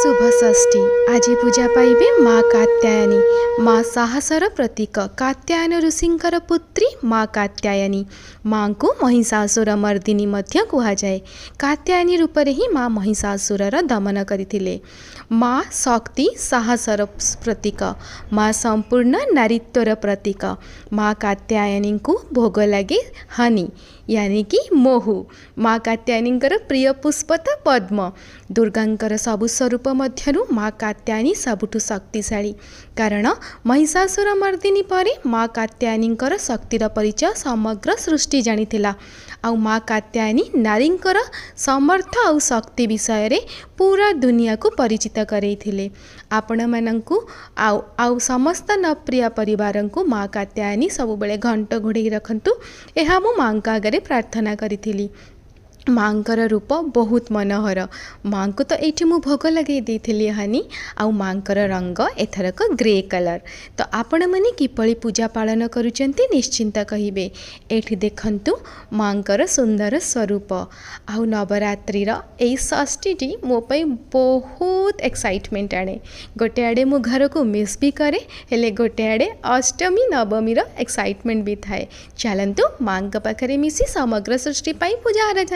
शुभ षष्ठी आज पूजा पाइबे माँ कात्यायनी माँ साहसर प्रतीक कात्यायन ऋषिंकर पुत्री माँ कात्यायनी माँ को महिषासुर मर्दिनी मध्य कुहाଯାଏ। कात्यायनी रूपरे ही माँ महिषासुरर दमन करथिले। माँ शक्ति साहसर प्रतीक माँ संपूर्ण नारीत्वर प्रतीक माँ कात्यायनी को भोग लगे हनी यानी कि मोहु। माँ कात्यायनींकर प्रिय पुष्प तो पद्म। दुर्गांकर सबु स्वरूप मध्यरु माँ कात्यायनी सबुठु शक्तिशाली कारण महिषासुर मर्दिनी परे माँ कात्यायनींकर शक्तिर परिचय समग्र सृष्टि जानिथिला। आउ माँ कात्यायनी नारींकर समर्थ आउ शक्ति विषय रे पूरा दुनिया को परिचित करैथिले। आपण मानंकु आउ समस्त नप्रिय परिवार को माँ कात्यायनी सब बेले घंट घोड़े रखंतु एहा मु माँ आगे प्रार्थना करी। माँकर रूप बहुत मनोहर। माँ को तो ये मु भोग लगे देथिली हनी आउ माँकर रंग एथरक ग्रे कलर। तो आपण मैंने किपली पूजा पालन करुचंती निश्चिंत कहिबे। एठी देखंतु माँकर सुंदर स्वरूप आउ नवरात्रिर एई षष्ठीटी मो पई बहुत एक्साइटमेंट आने। गोटे आड़े मु घर को मिस भी करे हेले गोटे आड़े अष्टमी नवमी एक्साइटमेंट भी थाए। चलंतु माँ पाखरे मिसी समग्र सृष्टि पाई पूजा आराधना